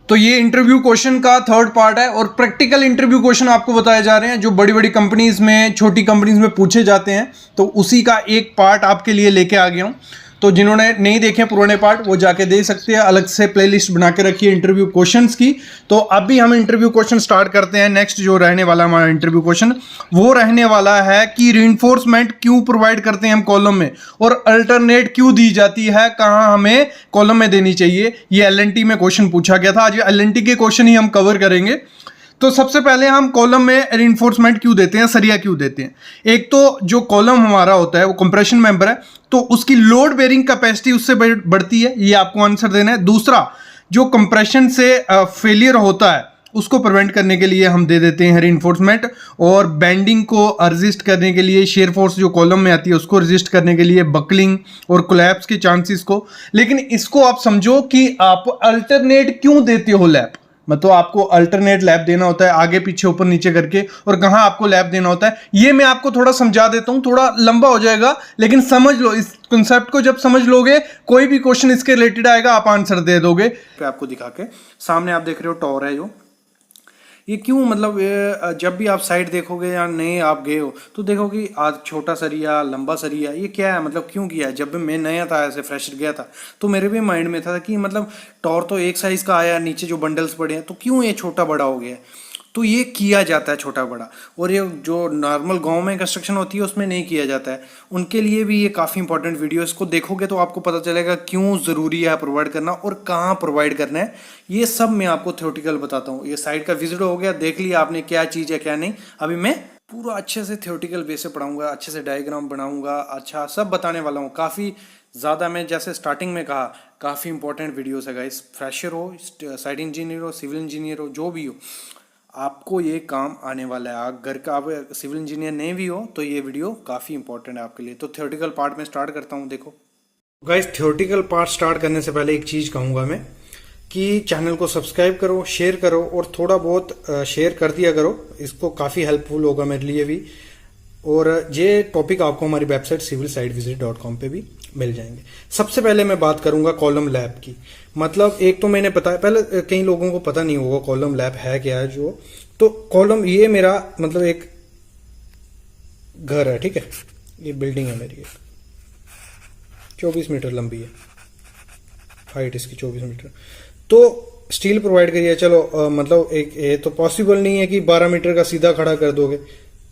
तो ये interview question का थर्ड पार्ट है और प्रैक्टिकल इंटरव्यू क्वेश्चन आपको बताए जा रहे हैं जो बड़ी बड़ी कंपनीज में, छोटी कंपनीज में पूछे जाते हैं। तो उसी का एक पार्ट आपके लिए लेके आ गया हूं। तो जिन्होंने नहीं देखे पुराने पार्ट वो जाके दे सकते हैं, अलग से प्लेलिस्ट बना के रखी है इंटरव्यू क्वेश्चंस की। तो अभी हम इंटरव्यू क्वेश्चन स्टार्ट करते हैं। नेक्स्ट जो रहने वाला हमारा इंटरव्यू क्वेश्चन वो रहने वाला है कि रीइंफोर्समेंट क्यों प्रोवाइड करते हैं हम कॉलम में, और अल्टरनेट क्यों दी जाती है, कहां हमें कॉलम में देनी चाहिए। ये एलएनटी में क्वेश्चन पूछा गया था। आज एलएनटी के क्वेश्चन ही हम कवर करेंगे। तो सबसे पहले हम कॉलम में रिइंफोर्समेंट क्यों देते हैं, सरिया क्यों देते हैं। एक तो जो कॉलम हमारा होता है वो कंप्रेशन मेंबर है, तो उसकी लोड बेयरिंग कैपेसिटी उससे बढ़ती है, ये आपको आंसर देना है। दूसरा, जो कंप्रेशन से फेलियर होता है उसको प्रिवेंट करने के लिए हम दे देते हैं रिइंफोर्समेंट, और बेंडिंग को रेजिस्ट करने के लिए, शेयर फोर्स जो कॉलम में आती है उसको रेजिस्ट करने के लिए, बकलिंग और कोलैप्स के चांसेस को। लेकिन इसको आप समझो कि आप अल्टरनेट क्यों देते हो लैप, मतलब आपको अल्टरनेट लैप देना होता है आगे पीछे ऊपर नीचे करके, और कहां आपको लैप देना होता है ये मैं आपको थोड़ा समझा देता हूं। थोड़ा लंबा हो जाएगा लेकिन समझ लो, इस कॉन्सेप्ट को जब समझ लोगे कोई भी क्वेश्चन इसके रिलेटेड आएगा आप आंसर दे दोगे। आपको दिखा के सामने आप देख रहे हो टॉर है जो, ये क्यों, मतलब जब भी आप साइड देखोगे या नए आप गए हो तो देखो कि आज छोटा सरिया, लंबा सरिया, ये क्या है, मतलब क्यों किया है। जब भी मैं नया था, ऐसे फ्रेशर गया था, तो मेरे भी माइंड में था कि मतलब टॉर तो एक साइज का आया, नीचे जो बंडल्स पड़े हैं तो क्यों ये छोटा बड़ा हो गया। तो ये किया जाता है छोटा बड़ा, और ये जो नॉर्मल गांव में कंस्ट्रक्शन होती है उसमें नहीं किया जाता है। उनके लिए भी ये काफ़ी इंपॉर्टेंट वीडियो, इसको देखोगे तो आपको पता चलेगा क्यों ज़रूरी है प्रोवाइड करना और कहाँ प्रोवाइड करना है। ये सब मैं आपको थ्योरेटिकल बताता हूँ। ये साइड का विजिट हो गया, देख लिया आपने क्या चीज़ है क्या नहीं। अभी मैं पूरा अच्छे से थ्योरेटिकल वे से पढ़ाऊँगा, अच्छे से डायग्राम बनाऊँगा, अच्छा सब बताने वाला हूँ। काफ़ी ज़्यादा, मैं जैसे स्टार्टिंग में कहा, काफ़ी इंपॉर्टेंट वीडियोस है गाइस। फ्रेशर हो, साइट इंजीनियर हो, सिविल इंजीनियर हो, जो भी हो, आपको ये काम आने वाला है। अगर का आप सिविल इंजीनियर नहीं भी हो तो ये वीडियो काफ़ी इंपॉर्टेंट है आपके लिए। तो थ्योरेटिकल पार्ट में स्टार्ट करता हूँ। देखो गाइस, थ्योरेटिकल पार्ट स्टार्ट करने से पहले एक चीज़ कहूँगा मैं कि चैनल को सब्सक्राइब करो, शेयर करो, और थोड़ा बहुत शेयर कर दिया करो, इसको काफ़ी हेल्पफुल होगा मेरे लिए भी। और ये टॉपिक आपको हमारी वेबसाइट civilsitevisit.com पे भी मिल जाएंगे। सबसे पहले मैं बात करूंगा कॉलम लैब की। मतलब एक तो मैंने बताया, पहले कई लोगों को पता नहीं होगा कॉलम लैब है क्या है जो। तो कॉलम, ये मेरा मतलब एक घर है, ठीक है, ये बिल्डिंग है मेरी, 24 मीटर लंबी है, हाइट इसकी 24 मीटर। तो स्टील प्रोवाइड करिए, चलो मतलब एक ये तो पॉसिबल नहीं है कि 12 मीटर का सीधा खड़ा कर दोगे,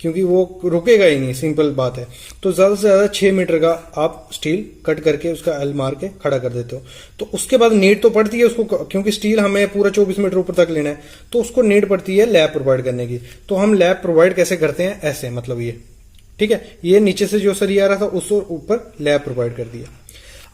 क्योंकि वो रुकेगा ही नहीं, सिंपल बात है। तो ज्यादा से ज्यादा 6 मीटर का आप स्टील कट करके उसका एल मार के खड़ा कर देते हो। तो उसके बाद नीड तो पड़ती है उसको, क्योंकि स्टील हमें पूरा 24 मीटर ऊपर तक लेना है, तो उसको नीड पड़ती है लैब प्रोवाइड करने की। तो हम लैब प्रोवाइड कैसे करते हैं, ऐसे, मतलब ये, ठीक है, ये नीचे से जो सरिया आ रहा था उसको ऊपर लैब प्रोवाइड कर दिया।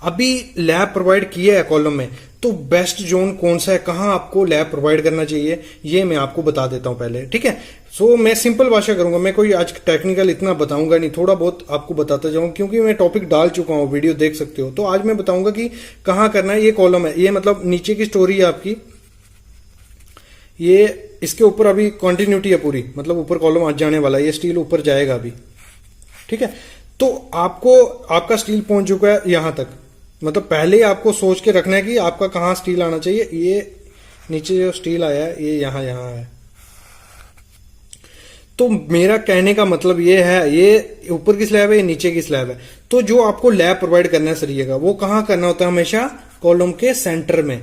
अभी लैब प्रोवाइड किया है कॉलम में, तो बेस्ट जोन कौन सा है, कहां आपको लैब प्रोवाइड करना चाहिए, ये मैं आपको बता देता हूं पहले, ठीक है। सो मैं सिंपल भाषा करूंगा, मैं कोई आज टेक्निकल इतना बताऊंगा नहीं, थोड़ा बहुत आपको बताता जाऊंगा, क्योंकि मैं टॉपिक डाल चुका हूं, वीडियो देख सकते हो। तो आज मैं बताऊंगा कि कहां करना है। ये कॉलम है, ये मतलब नीचे की स्टोरी है आपकी, ये इसके ऊपर अभी कंटिन्यूटी है पूरी, मतलब ऊपर कॉलम आज जाने वाला है, ये स्टील ऊपर जाएगा अभी, ठीक है। तो आपको, आपका स्टील पहुंच चुका है यहां तक, मतलब पहले ही आपको सोच के रखना है कि आपका कहां स्टील आना चाहिए। ये नीचे जो स्टील आया है ये यहां है। तो मेरा कहने का मतलब ये है, ये ऊपर की स्लैब है, ये नीचे की स्लैब है। तो जो आपको लैब प्रोवाइड करना है सरिये का, वो कहां करना होता है, हमेशा कॉलम के सेंटर में,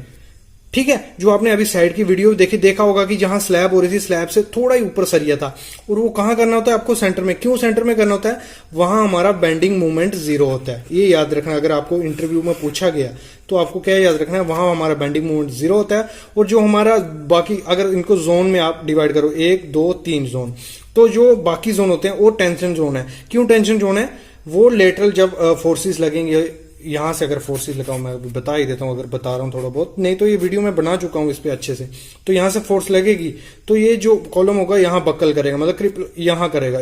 ठीक है। जो आपने अभी साइड की वीडियो देखा होगा कि जहां स्लैब हो रही थी, स्लैब से थोड़ा ही ऊपर सरिया था, और वो कहां करना होता है आपको, सेंटर में। क्यों सेंटर में करना होता है, वहां हमारा बेंडिंग मूवमेंट 0 होता है। ये याद रखना, अगर आपको इंटरव्यू में पूछा गया तो आपको क्या याद रखना है, वहां हमारा बेंडिंग मूवमेंट 0 होता है। और जो हमारा बाकी, अगर इनको जोन में आप डिवाइड करो, 1 2 3 जोन, तो जो बाकी जोन होते हैं वो टेंशन जोन है। क्यों टेंशन जोन है, वो लेटरल जब फोर्सेस लगेंगे, यहां से अगर फोर्सेस लगाऊं, मैं बता ही देता हूं, अगर बता रहा हूं थोड़ा बहुत, नहीं तो ये वीडियो मैं बना चुका हूं इस पे अच्छे से। तो यहां से फोर्स लगेगी तो ये जो कॉलम होगा यहां बक्कल करेगा, मतलब यहां करेगा।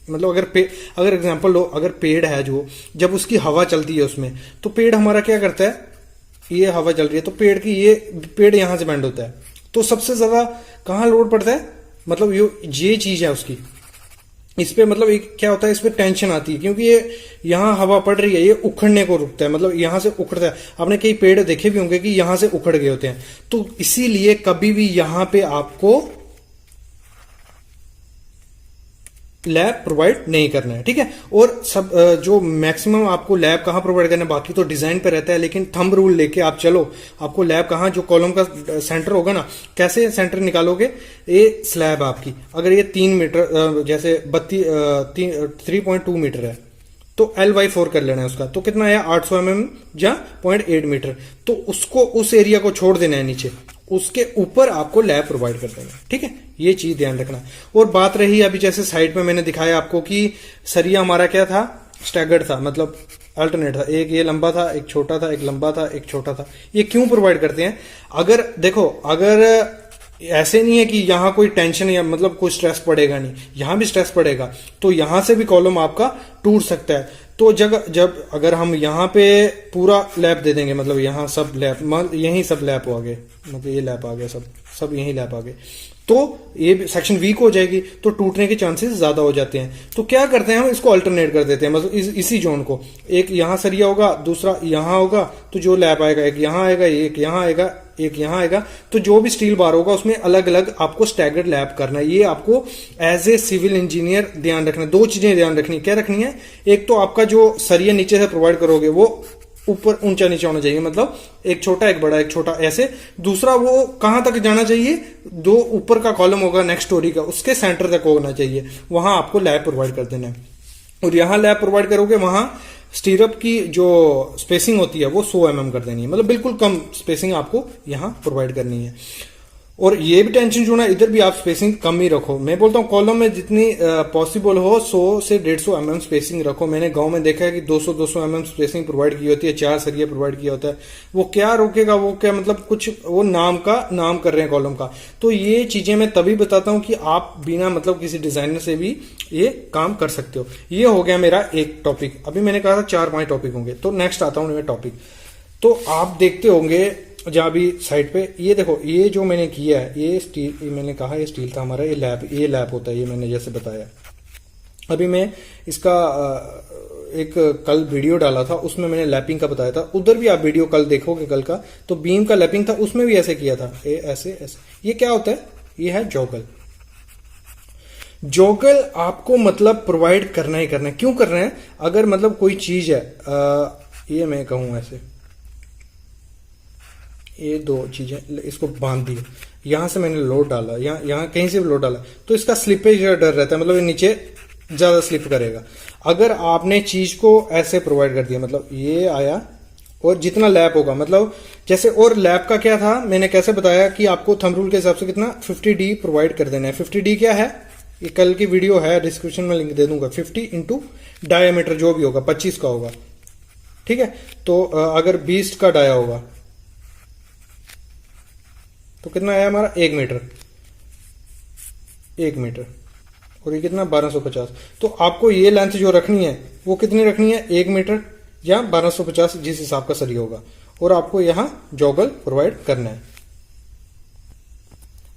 मतलब अगर एग्जांपल लो, अगर पेड़ है जो, जब उसकी हवा चलती है उसमें, तो पेड़ हमारा क्या करता है, ये हवा चल रही है तो पेड़ की, ये पेड़ यहां से बेंड होता है। तो सबसे ज्यादा कहां लोड पड़ता है, मतलब ये चीज है उसकी, इस पे मतलब एक क्या होता है, इस पे टेंशन आती है क्योंकि ये यहाँ हवा पड़ रही है, ये उखड़ने को रुकता है, मतलब यहाँ से उखड़ता है। आपने कई पेड़ देखे भी होंगे कि यहाँ से उखड़ गए होते हैं, तो इसीलिए कभी भी यहाँ पे आपको लैब प्रोवाइड नहीं करना है, ठीक है। और सब जो मैक्सिमम आपको लैब कहां प्रोवाइड करना है, बाकी तो डिजाइन पे रहता है, लेकिन थंब रूल लेके आप चलो, आपको लैब कहां, जो कॉलम का सेंटर होगा ना, कैसे सेंटर निकालोगे, ये स्लैब आपकी अगर ये 3 मीटर जैसे 3.2 मीटर है तो L/4 कर लेना है उसका, तो कितना है 800 mm या 0.8 मीटर, तो उसको उस एरिया को छोड़ देना है नीचे, उसके ऊपर आपको लैब प्रोवाइड कर देना है, ठीक है। ये चीज ध्यान रखना। और बात रही अभी जैसे साइड में मैंने दिखाया आपको कि सरिया हमारा क्या था, स्टैगर्ड था, मतलब अल्टरनेट था, एक ये लंबा था, एक छोटा था, एक लंबा था, एक छोटा था। ये क्यों प्रोवाइड करते हैं, अगर देखो, अगर ऐसे नहीं है कि यहां कोई टेंशन या मतलब कोई स्ट्रेस पड़ेगा नहीं, यहां भी स्ट्रेस पड़ेगा, तो यहां से भी कॉलम आपका टूट सकता है। तो जब अगर हम यहाँ पे पूरा लैप दे देंगे, मतलब यहाँ सब लैप, यही सब लैप आ गए, मतलब ये लैप आ गया, सब यही लैप आ गए, तो ये सेक्शन वीक हो जाएगी, तो टूटने के चांसेस ज्यादा हो जाते हैं। तो क्या करते हैं हम, इसको अल्टरनेट कर देते हैं, मतलब इसी जोन को, एक यहाँ सरिया होगा, दूसरा यहाँ होगा, तो जो लैप आएगा एक यहाँ आएगा, एक यहाँ आएगा, एक यहाँ आएगा, तो जो भी स्टील बार होगा उसमें अलग अलग आपको स्टैगर्ड लैप करना है। ये आपको एज ए सिविल इंजीनियर ध्यान रखना है। दो चीजें ध्यान रखनी, क्या रखनी है, एक तो आपका जो सरिया नीचे से प्रोवाइड करोगे वो ऊपर ऊंचा नीचा होना चाहिए, मतलब एक छोटा एक बड़ा एक छोटा ऐसे। दूसरा वो कहां तक जाना चाहिए, दो ऊपर का कॉलम होगा नेक्स्ट स्टोरी का, उसके सेंटर तक होना चाहिए, वहां आपको लैब प्रोवाइड कर देना है। और यहां लैब प्रोवाइड करोगे, वहां स्टीरअप की जो स्पेसिंग होती है वो 100 mm कर देनी है, मतलब बिल्कुल कम स्पेसिंग आपको यहां प्रोवाइड करनी है। और ये भी टेंशन जो ना, इधर भी आप स्पेसिंग कम ही रखो। मैं बोलता हूँ कॉलम में जितनी पॉसिबल हो 100 से 150 mm स्पेसिंग रखो। मैंने गांव में देखा है कि 200 mm स्पेसिंग प्रोवाइड की होती है, 4 सरिया प्रोवाइड किया होता है। वो क्या रोकेगा, वो क्या मतलब कुछ वो नाम कर रहे हैं कॉलम का। तो ये चीजें मैं तभी बताता हूँ कि आप बिना मतलब किसी डिजाइनर से भी ये काम कर सकते हो। ये हो गया मेरा एक टॉपिक। अभी मैंने कहा था 4-5 टॉपिक होंगे, तो नेक्स्ट आता हूँ मैं टॉपिक। तो आप देखते होंगे जहां भी साइड पे, ये देखो, ये जो मैंने किया है, ये स्टील, ये मैंने कहा ये स्टील था हमारा, ये लैप होता है, ये मैंने जैसे बताया। अभी मैं इसका एक कल वीडियो डाला था, उसमें मैंने लैपिंग का बताया था, उधर भी आप वीडियो कल देखोगे कल का, तो बीम का लैपिंग था, उसमें भी ऐसे किया था, ऐसे ऐसे। ये क्या होता है, ये है जॉगल। जॉगल आपको मतलब प्रोवाइड करना ही करना है। क्यों कर रहे हैं, अगर मतलब कोई चीज है, ये मैं कहूं ऐसे, ये दो चीजें इसको बांध दी, यहां से मैंने लोड डाला, यहां कहीं से भी लोड डाला, तो इसका स्लिपेज का डर रहता है, मतलब ये नीचे ज्यादा स्लिप करेगा। अगर आपने चीज को ऐसे प्रोवाइड कर दिया, मतलब ये आया और जितना लैप होगा, मतलब जैसे, और लैप का क्या था मैंने कैसे बताया कि आपको थंब रूल के हिसाब से कितना 50D प्रोवाइड कर देना है। 50D क्या है, ये कल की वीडियो है, डिस्क्रिप्शन में लिंक दे दूंगा। 50 इंटू डायमीटर जो भी होगा 25 का होगा, ठीक है। तो अगर 20 का डाया होगा तो कितना आया हमारा, 1 मीटर, 1 मीटर, और ये कितना 1250। तो आपको ये लेंथ जो रखनी है वो कितनी रखनी है, 1 मीटर या 1250, जिस हिसाब का सरिया होगा। और आपको यहां जॉगल प्रोवाइड करना है।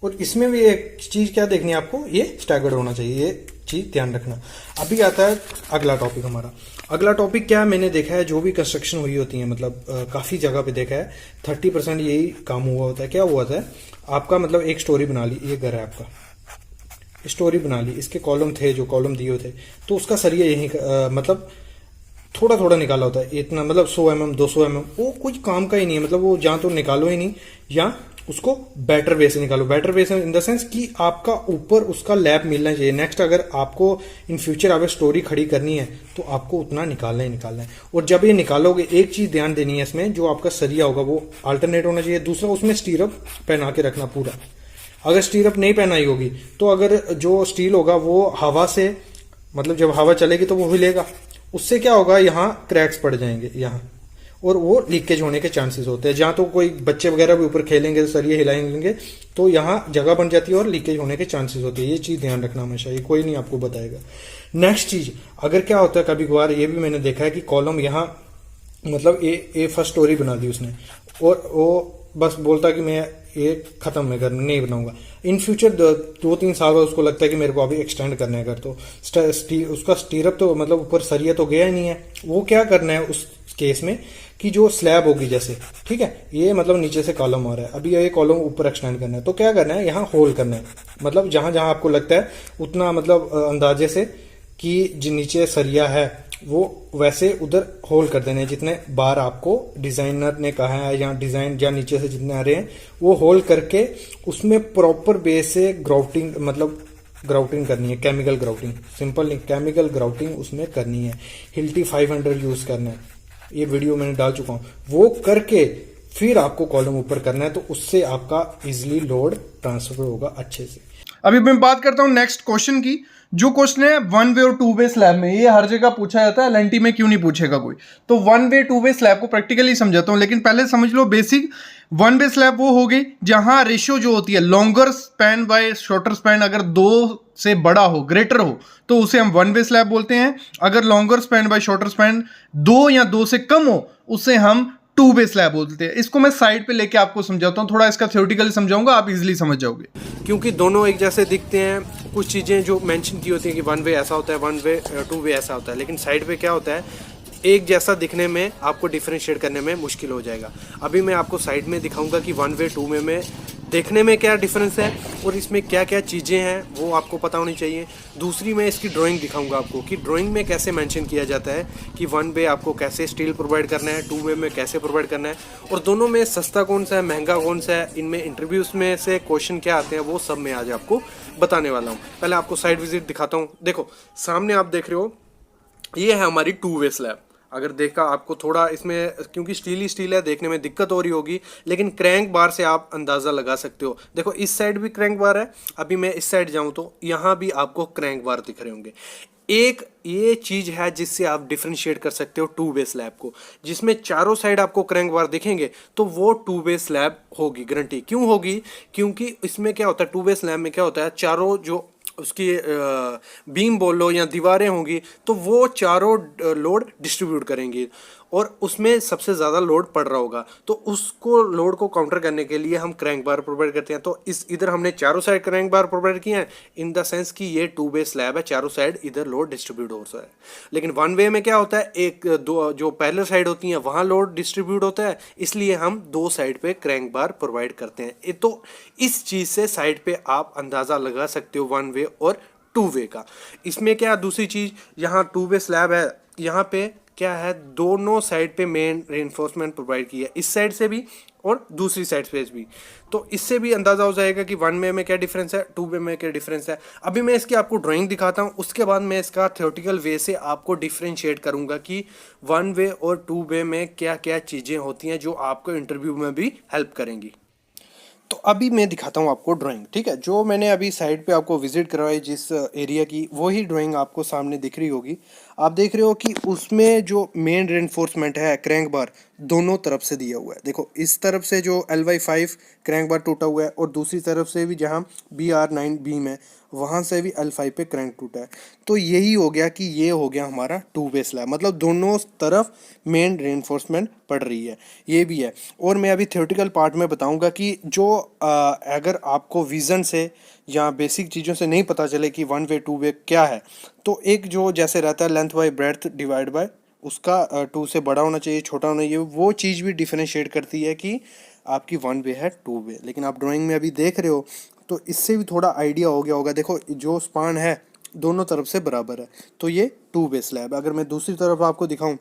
और इसमें भी एक चीज क्या देखनी है आपको, ये स्टैगर्ड होना चाहिए, ये चीज ध्यान रखना। अभी आता है अगला टॉपिक हमारा। अगला टॉपिक क्या मैंने देखा है, जो भी कंस्ट्रक्शन हुई होती है, मतलब काफी जगह पे देखा है 30% यही काम हुआ होता है। क्या हुआ होता है, आपका मतलब एक स्टोरी बना ली, ये घर है आपका, स्टोरी बना ली, इसके कॉलम थे जो कॉलम दिए थे, तो उसका सरिया यही मतलब थोड़ा थोड़ा निकाला होता है, इतना मतलब 100 mm 200 mm, वो कुछ काम का ही नहीं है, मतलब वो जहां तो निकालो ही नहीं, या उसको बेटर वे से निकालो। बेटर वे से इन द सेंस कि आपका ऊपर उसका लैप मिलना चाहिए। नेक्स्ट अगर आपको इन फ्यूचर अगर स्टोरी खड़ी करनी है तो आपको उतना निकालना ही निकालना है। और जब ये निकालोगे, एक चीज ध्यान देनी है इसमें, जो आपका सरिया होगा वो अल्टरनेट होना चाहिए। दूसरा, उसमें स्टीरअप पहना के रखना पूरा। अगर स्टीरअप नहीं पहनाई होगी तो अगर जो स्टील होगा वो हवा से, मतलब जब हवा चलेगी तो वो हिलेगा, उससे क्या होगा, यहाँ क्रैक्स पड़ जाएंगे यहाँ, और वो लीकेज होने के चांसेस होते हैं। जहां तो कोई बच्चे वगैरह भी ऊपर खेलेंगे, सरिये हिलाएंगे, तो यहाँ जगह बन जाती है और लीकेज होने के चांसेस होते हैं। ये चीज ध्यान रखना हमेशा, ये कोई नहीं आपको बताएगा। नेक्स्ट चीज, अगर क्या होता है कभी कभार, ये भी मैंने देखा है कि कॉलम यहाँ मतलब ए फर्स्ट स्टोरी बना दी उसने, और वो बस बोलता कि मैं ये खत्म मैं घर नहीं बनाऊंगा। इन फ्यूचर 2-3 साल बाद उसको लगता है कि मेरे को अभी एक्सटेंड करना है घर, तो उसका स्टीरअप तो मतलब ऊपर सरिया तो गया ही नहीं है। वो क्या करना है उस केस में कि जो स्लैब होगी जैसे, ठीक है, ये मतलब नीचे से कॉलम आ रहा है, अभी ये कॉलम ऊपर एक्सटेंड करना है, तो क्या करना है, यहाँ होल करना है। मतलब जहां जहां आपको लगता है उतना मतलब अंदाजे से कि जो नीचे सरिया है वो वैसे उधर होल कर देने, जितने बार आपको डिजाइनर ने कहा है या डिजाइन या नीचे से जितने आ रहे हैं वो होल करके उसमें प्रॉपर बेस से ग्राउटिंग, मतलब ग्राउटिंग करनी है, केमिकल ग्राउटिंग, सिंपल नहीं, केमिकल ग्राउटिंग उसमें करनी है। हिल्टी 500 यूज करना है, ये वीडियो मैंने डाल चुका हूं। वो करके फिर आपको कॉलम ऊपर करना है, तो उससे आपका इजिली लोड ट्रांसफर होगा अच्छे से। अभी मैं बात करता हूं नेक्स्ट क्वेश्चन की। जो क्वेश्चन है 1 वे और 2 वे स्लैब में, ये हर जगह पूछा जाता है, एलएनटी में क्यों नहीं पूछेगा कोई। तो 1 वे 2 वे स्लैब को प्रैक्टिकली समझाता हूं, लेकिन पहले समझ लो बेसिक। 1 वे स्लैब वो हो गई जहां रेशियो जो होती है longer span by shorter span, अगर 2 से बड़ा हो, ग्रेटर हो, तो उसे हम 1 वे स्लैब बोलते हैं। अगर longer span by shorter span 2 या 2 से कम हो, उसे हम 2 वे स्लैब बोलते हैं। इसको मैं साइड पे लेके आपको समझाता हूं, थोड़ा इसका थ्योरेटिकली समझाऊंगा, आप इजीली समझ जाओगे। क्योंकि दोनों एक जैसे दिखते हैं, कुछ चीज़ें जो मेंशन की होती हैं कि 1 वे ऐसा होता है, 1 वे 2 वे ऐसा होता है, लेकिन साइड पे क्या होता है, एक जैसा दिखने में आपको डिफरेंशिएट करने में मुश्किल हो जाएगा। अभी मैं आपको साइड में दिखाऊंगा कि 1 वे 2 वे में देखने में क्या डिफरेंस है और इसमें क्या क्या चीज़ें हैं वो आपको पता होनी चाहिए। दूसरी मैं इसकी ड्राइंग दिखाऊंगा आपको कि ड्राइंग में कैसे मेंशन किया जाता है कि 1 वे आपको कैसे स्टील प्रोवाइड करना है, 2 वे में कैसे प्रोवाइड करना है, और दोनों में सस्ता कौन सा है, महंगा कौन सा है, इनमें इंटरव्यूज़ में से क्वेश्चन क्या आते हैं, वो सब मैं आज आपको बताने वाला हूँ। पहले आपको साइड विजिट दिखाता हूँ। देखो सामने आप देख रहे हो, ये है हमारी 2 वे स्लैब। अगर देखा आपको थोड़ा इसमें, क्योंकि स्टील ही स्टील है, देखने में दिक्कत हो रही होगी, लेकिन क्रैंक बार से आप अंदाज़ा लगा सकते हो। देखो इस साइड भी क्रैंक बार है, अभी मैं इस साइड जाऊं तो यहाँ भी आपको क्रैंक बार दिख रहे होंगे। एक ये चीज़ है जिससे आप डिफ्रेंशिएट कर सकते हो 2 वे स्लैब को, जिसमें चारों साइड आपको क्रैंक बार दिखेंगे तो वो 2 वे स्लैब होगी, गारंटी। क्यों होगी? क्योंकि इसमें क्या होता है, 2 वे स्लैब में क्या होता है, चारों जो उसकी बीम बोल लो या दीवारें होंगी तो वो चारों लोड डिस्ट्रीब्यूट करेंगी और उसमें सबसे ज़्यादा लोड पड़ रहा होगा, तो उसको लोड को काउंटर करने के लिए हम क्रैंक बार प्रोवाइड करते हैं। तो इस इधर हमने चारों साइड क्रैंक बार प्रोवाइड किए हैं, इन द सेंस कि ये 2 वे स्लैब है, चारों साइड इधर लोड डिस्ट्रीब्यूट हो रहा है। लेकिन 1 वे में क्या होता है, एक दो जो पैरेलल साइड होती हैं वहाँ लोड डिस्ट्रीब्यूट होता है, इसलिए हम 2 साइड पे क्रैंक बार प्रोवाइड करते हैं। तो इस चीज़ से साइड पे आप अंदाज़ा लगा सकते हो 1 वे और 2 वे का। इसमें क्या दूसरी चीज़, यहाँ 2 वे स्लैब है, यहाँ पे क्या है, दोनों साइड पे मेन रेनफोर्समेंट प्रोवाइड की है, इस साइड से भी और दूसरी साइड से भी। तो इससे भी अंदाज़ा हो जाएगा कि 1 वे में क्या डिफरेंस है, 2 वे में क्या डिफरेंस है। अभी मैं इसकी आपको ड्राइंग दिखाता हूँ, उसके बाद मैं इसका थ्योरेटिकल वे से आपको डिफरेंशिएट करूँगा कि 1 वे और 2 वे में क्या क्या चीज़ें होती हैं जो आपको इंटरव्यू में भी हेल्प करेंगी। तो अभी मैं दिखाता हूँ आपको ड्राइंग, ठीक है। जो मैंने अभी साइड पे आपको विजिट करवाई जिस एरिया की, वही ड्राइंग आपको सामने दिख रही होगी। आप देख रहे हो कि उसमें जो मेन रेनफोर्समेंट है क्रैंक बार दोनों तरफ से दिया हुआ है। देखो इस तरफ से जो LY5 क्रैंक बार टूटा हुआ है और दूसरी तरफ से भी जहाँ BR9 बीम है वहाँ से भी L5 पे क्रैंक टूटा है। तो यही हो गया कि ये हो गया हमारा 2 वे स्लैब, मतलब दोनों तरफ मेन रेनफोर्समेंट पड़ रही है, ये भी है। और मैं अभी थ्योरेटिकल पार्ट में बताऊंगा कि जो अगर आपको विज़न से या बेसिक चीज़ों से नहीं पता चले कि 1 वे 2 वे क्या है, तो एक जो जैसे रहता है length bye breadth divide by उसका 2 से बड़ा होना चाहिए, छोटा होना चाहिए, वो चीज़ भी डिफरेंशिएट करती है कि आपकी 1 वे है 2 वे। लेकिन आप ड्राइंग में अभी देख रहे हो तो इससे भी थोड़ा आइडिया हो गया होगा। देखो जो स्पान है दोनों तरफ से बराबर है, तो ये 2 वे स्लैब। अगर मैं दूसरी तरफ आपको दिखाऊं,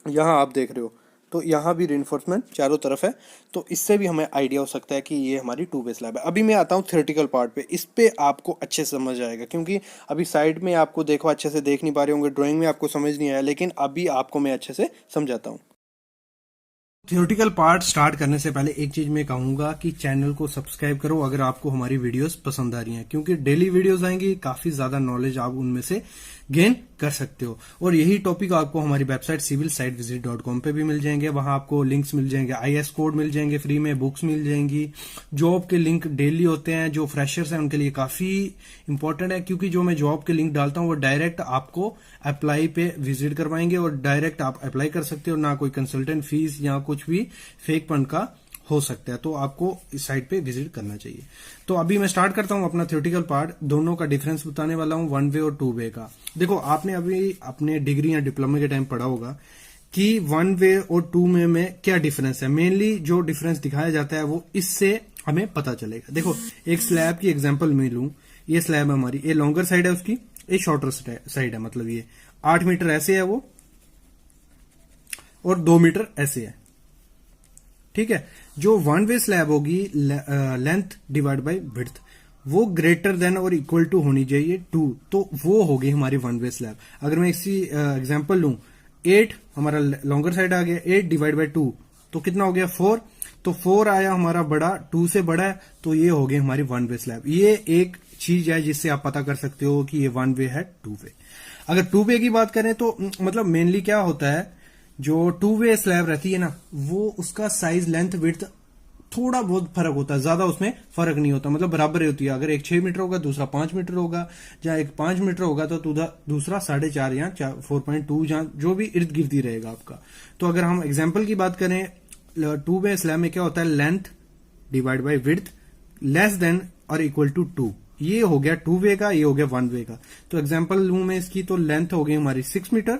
यहाँ आप देख रहे हो तो यहाँ भी रेनफोर्समेंट चारों तरफ है, तो इससे भी हमें आइडिया हो सकता है कि ये हमारी 2 वे स्लैब है। अभी मैं आता हूँ थ्योरेटिकल पार्ट पे, इस पे आपको अच्छे से समझ आएगा, क्योंकि अभी साइड में आपको देखो अच्छे से देख नहीं पा रहे होंगे, ड्राइंग में आपको समझ नहीं आया, लेकिन अभी आपको मैं अच्छे से समझाता हूँ। थ्योरेटिकल पार्ट स्टार्ट करने से पहले एक चीज मैं कहूंगा कि चैनल को सब्सक्राइब करो अगर आपको हमारी वीडियोस पसंद आ रही हैं, क्योंकि डेली वीडियोस आएंगी, काफी ज्यादा नॉलेज आप उनमें से गेन कर सकते हो। और यही टॉपिक आपको हमारी वेबसाइट civilsitevisit.com पे भी मिल जाएंगे, वहां आपको लिंक्स मिल जाएंगे, IS कोड मिल जाएंगे फ्री में, बुक्स मिल जाएंगी, जॉब के लिंक डेली होते हैं, जो फ्रेशर्स हैं उनके लिए काफी इंपॉर्टेंट है, क्योंकि जो मैं जॉब के लिंक डालता हूँ वो डायरेक्ट आपको अप्लाई पे विजिट करवाएंगे और डायरेक्ट आप अप्लाई कर सकते हो, ना कोई कंसल्टेंट फीस या कुछ भी फेक फंड का हो सकता है, तो आपको इस साइट पे विजिट करना चाहिए। तो अभी मैं स्टार्ट करता हूं अपना थ्योरेटिकल पार्ट, दोनों का डिफरेंस बताने वाला हूं, 1 वे और 2 वे का। देखो आपने अभी अपने डिग्री या डिप्लोमा के टाइम पढ़ा होगा कि 1 वे और 2 वे में क्या डिफरेंस है। मेनली जो डिफरेंस दिखाया जाता है वो इससे हमें पता चलेगा। देखो एक स्लैब की एग्जांपल मैं लूं, ये स्लैब है हमारी, ये लॉन्गर साइड है उसकी, ये शॉर्टर साइड है, मतलब ये 8 मीटर ऐसे है वो और 2 मीटर ऐसे है, ठीक है। जो 1 वे स्लैब होगी लेंथ डिवाइड बाय विड्थ, वो ग्रेटर देन और इक्वल टू होनी चाहिए 2, तो वो होगी हमारी 1 वे स्लैब। अगर मैं इसी एग्जांपल लूं, 8 हमारा लॉन्गर साइड आ गया, 8 डिवाइड बाय 2 तो कितना हो गया 4, तो 4 आया हमारा बड़ा, 2 से बड़ा है, तो ये हो गई हमारी 1 वे स्लैब। ये एक चीज है जिससे आप पता कर सकते हो कि ये 1 वे है 2 वे। अगर 2 वे की बात करें तो मतलब मेनली क्या होता है, जो 2 वे स्लैब रहती है ना, वो उसका साइज लेंथ विड्थ थोड़ा बहुत फर्क होता है, ज्यादा उसमें फर्क नहीं होता, मतलब बराबर होती है। अगर एक 6 मीटर होगा, दूसरा 5 मीटर होगा, जहां एक 5 मीटर होगा तो दूसरा 4.5 या 4.2 जहां जो भी इर्द गिर्द ही रहेगा आपका। तो अगर हम एग्जाम्पल की बात करें, 2 वे स्लैब में क्या होता है, length divide by width less than और इक्वल टू 2, ये हो गया 2 वे का, ये हो गया 1 वे का। तो एग्जाम्पल लूं मैं इसकी, तो लेंथ हो गई हमारी 6 मीटर,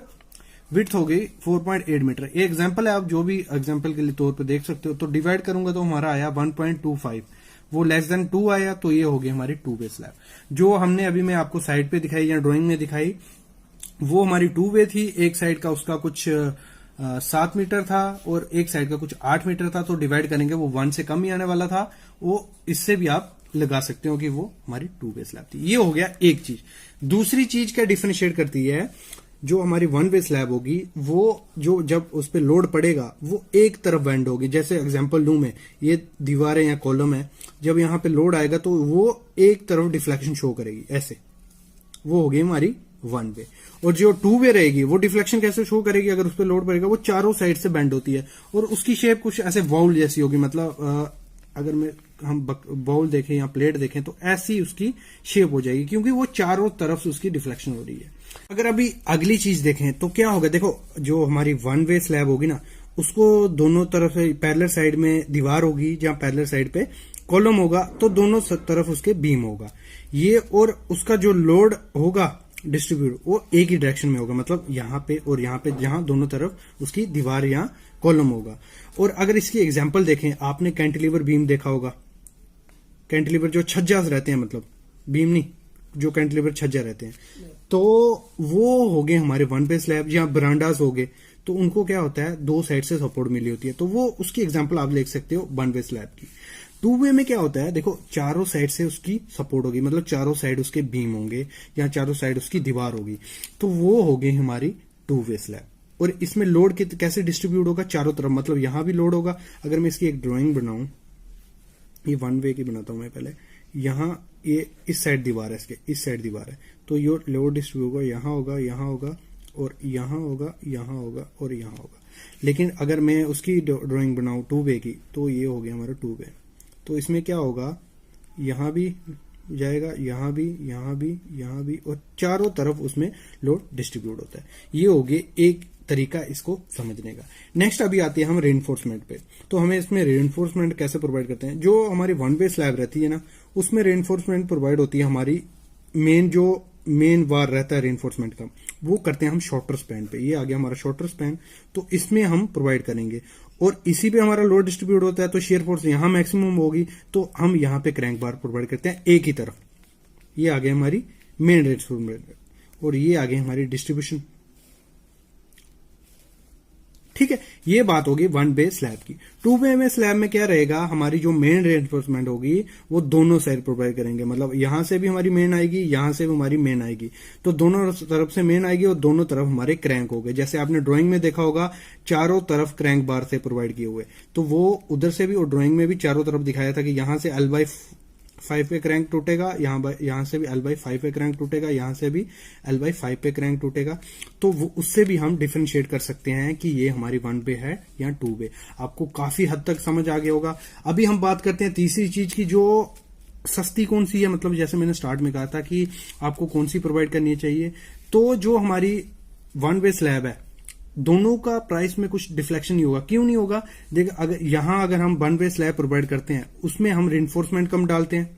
विड्थ हो गई 4.8 मीटर। ये एग्जाम्पल है, आप जो भी एग्जाम्पल के लिए तौर पे देख सकते हो। तो डिवाइड करूंगा तो हमारा आया 1.25, वो लेस देन 2 आया, तो ये हो गई हमारी 2 वे स्लैब। जो हमने अभी मैं आपको साइड पे दिखाई या ड्राइंग में दिखाई, वो हमारी 2 वे थी। एक साइड का उसका कुछ 7 मीटर था और एक साइड का कुछ 8 मीटर था, तो डिवाइड करेंगे वो 1 से कम ही आने वाला था। वो इससे भी आप लगा सकते हो कि वो हमारी 2 वे स्लैब थी। ये हो गया एक चीज। दूसरी चीज क्या डिफरेंशिएट करती है, जो हमारी 1 वे स्लैब होगी, वो जो जब उस पर लोड पड़ेगा वो एक तरफ बेंड होगी। जैसे एग्जांपल लूं मैं, ये दीवारें या कॉलम है, जब यहां पे लोड आएगा तो वो एक तरफ डिफ्लेक्शन शो करेगी, ऐसे, वो होगी हमारी 1 वे। और जो 2 वे रहेगी वो डिफ्लेक्शन कैसे शो करेगी, अगर उस पर लोड पड़ेगा, वो चारों साइड से बेंड होती है और उसकी शेप कुछ ऐसे बाउल जैसी होगी। मतलब अगर हम बाउल देखें या प्लेट देखें तो ऐसी उसकी शेप हो जाएगी, क्योंकि वो चारों तरफ से उसकी डिफ्लेक्शन हो रही है। अगर अभी अगली चीज देखें तो क्या होगा, देखो जो हमारी 1 वे स्लैब होगी ना, उसको दोनों तरफ से पैरेलल साइड में दीवार होगी, जहां पैरेलल साइड पे कॉलम होगा, तो दोनों तरफ उसके बीम होगा ये, और उसका जो लोड होगा डिस्ट्रीब्यूट वो एक ही डायरेक्शन में होगा, मतलब यहां पे और यहां पे, जहां दोनों तरफ उसकी दीवार या कॉलम होगा। और अगर इसकी एग्जांपल देखें, आपने कैंटिलीवर बीम देखा होगा, कैंटिलीवर जो छज्जा रहते हैं, मतलब बीम नहीं, जो कैंटिलीवर छज्जा रहते हैं, तो वो हो गए हमारे 1 वे स्लैब। या बरांडास हो गए, तो उनको क्या होता है, 2 साइड से सपोर्ट मिली होती है, तो वो उसकी एग्जांपल आप देख सकते हो 1 वे स्लैब की। 2 वे में क्या होता है, देखो चारों साइड से उसकी सपोर्ट होगी, मतलब चारों साइड उसके बीम होंगे या चारों साइड उसकी दीवार होगी, तो वो हो गई हमारी 2 वे स्लैब। और इसमें लोड कैसे डिस्ट्रीब्यूट होगा, चारों तरफ, मतलब यहां भी लोड होगा। अगर मैं इसकी एक ड्राइंग बनाऊं, ये 1 वे की बनाता हूं मैं पहले, यहां ये इस साइड दीवार है, इसके इस साइड दीवार है, तो ये लोड डिस्ट्रीब्यूट होगा, यहां होगा, यहां होगा और यहां होगा, यहां होगा और यहां होगा। लेकिन अगर मैं उसकी ड्राइंग बनाऊं 2 वे की, तो ये हो गया हमारा 2 वे। तो इसमें क्या होगा, यहां भी जाएगा, यहां भी, यहां भी, यहां भी, और चारों तरफ उसमें लोड डिस्ट्रीब्यूट होता है। ये हो गए एक तरीका इसको समझने का। नेक्स्ट अभी आते हैं हम रेनफोर्समेंट पे। तो हमें इसमें रेनफोर्समेंट कैसे प्रोवाइड करते हैं, जो हमारी 1 वे स्लैब रहती है ना, उसमें रेनफोर्समेंट प्रोवाइड होती है हमारी, मेन वार रहता है रेनफोर्समेंट का, वो करते हैं हम शॉर्टर स्पैन पे। ये आ गया हमारा शॉर्टर स्पैन, तो इसमें हम प्रोवाइड करेंगे और इसी पे हमारा लोड डिस्ट्रीब्यूट होता है। तो शेयर फोर्स यहां मैक्सिमम होगी, तो हम यहां पे क्रैंक बार प्रोवाइड करते हैं एक ही तरफ। ये आ गई हमारी मेन रेनफोर्समेंट और ये आ गई हमारी डिस्ट्रीब्यूशन, ठीक है। ये बात होगी 1 वे स्लैब की। 2 वे में स्लैब में क्या रहेगा, हमारी जो मेन रेनफोर्समेंट होगी वो दोनों साइड प्रोवाइड करेंगे, मतलब यहां से भी हमारी मेन आएगी, यहां से भी हमारी मेन आएगी, तो दोनों तरफ से मेन आएगी और दोनों तरफ हमारे क्रैंक हो गए। जैसे आपने ड्राइंग में देखा होगा, चारों तरफ क्रैंक बार से प्रोवाइड किए हुए, तो वो उधर से भी और ड्राइंग में भी चारों तरफ दिखाया था कि यहां से L/5 पे क्रैंक टूटेगा, यहां से भी L/5 पे क्रैंक टूटेगा, यहां से भी L/5 पे क्रैंक टूटेगा। तो वो उससे भी हम डिफरेंशिएट कर सकते हैं कि ये हमारी 1 वे है या 2 वे। आपको काफी हद तक समझ आ गया होगा। अभी हम बात करते हैं तीसरी चीज की, जो सस्ती कौन सी है, मतलब जैसे मैंने स्टार्ट में कहा था कि आपको कौन सी प्रोवाइड करनी चाहिए। तो जो हमारी 1 वे स्लैब है दोनों का प्राइस में कुछ डिफ्लेक्शन नहीं होगा। क्यों नहीं होगा? देख, अगर हम वन वे स्लैब प्रोवाइड करते हैं, उसमें हम रिइंफोर्समेंट कम डालते हैं,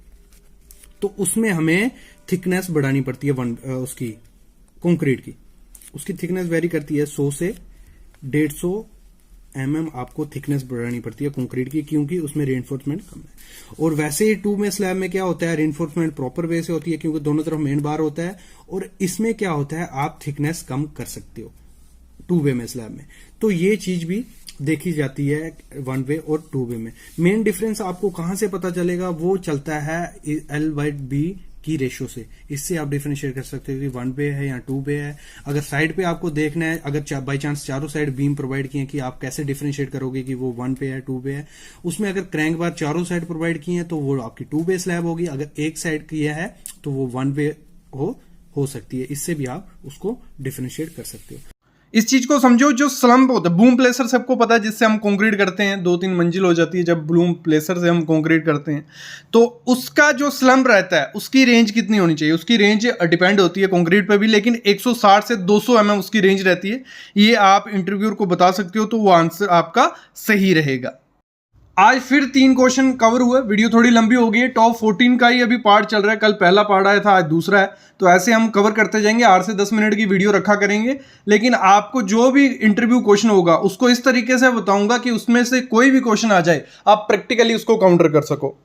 तो उसमें हमें थिकनेस बढ़ानी पड़ती है उसकी कंक्रीट की। उसकी थिकनेस वेरी करती है 100 से 150 mm आपको थिकनेस बढ़ानी पड़ती है कंक्रीट की, क्योंकि उसमें रेनफोर्समेंट कम है। और वैसे ही 2 में स्लैब में क्या होता है, रेनफोर्समेंट प्रॉपर वे से होती है, क्योंकि दोनों तरफ मेन बार होता है। और इसमें क्या होता है, आप थिकनेस कम कर सकते हो 2 वे में स्लैब में। तो ये चीज भी देखी जाती है 1 वे और 2 वे में। मेन डिफरेंस आपको कहां से पता चलेगा, वो चलता है L/B की रेशियो से। इससे आप डिफरेंशिएट कर सकते हो कि 1 वे है या 2 वे है। अगर साइड पे आपको देखना है, अगर बाई चांस चारों साइड बीम प्रोवाइड किए हैं, कि आप कैसे डिफरेंशिएट करोगे कि वो 1 वे है 2 वे है। उसमें अगर क्रैंक बार चारों साइड प्रोवाइड किए हैं तो वो आपकी 2 वे स्लैब होगी। अगर एक साइड किया है तो वो 1 वे हो सकती है। इससे भी आप उसको डिफरेंशिएट कर सकते हो। इस चीज को समझो, जो स्लम्प होता है, बूम प्लेसर सबको पता है, जिससे हम कंक्रीट करते हैं, 2-3 मंजिल हो जाती है जब बूम प्लेसर से हम कंक्रीट करते हैं। तो उसका जो स्लम्प रहता है, उसकी रेंज कितनी होनी चाहिए? उसकी रेंज डिपेंड होती है कंक्रीट पे भी, लेकिन 160 से 200 mm उसकी रेंज रहती है। ये आप इंटरव्यूअर को बता सकते हो, तो वो आंसर आपका सही रहेगा। आज फिर 3 क्वेश्चन कवर हुए। वीडियो थोड़ी लंबी हो गई है। टॉप 14 का ही अभी पार्ट चल रहा है। कल पहला पार्ट आया था, आज दूसरा है। तो ऐसे हम कवर करते जाएंगे। 8 से 10 मिनट की वीडियो रखा करेंगे। लेकिन आपको जो भी इंटरव्यू क्वेश्चन होगा, उसको इस तरीके से बताऊंगा कि उसमें से कोई भी क्वेश्चन आ जाए, आप प्रैक्टिकली उसको काउंटर कर सको।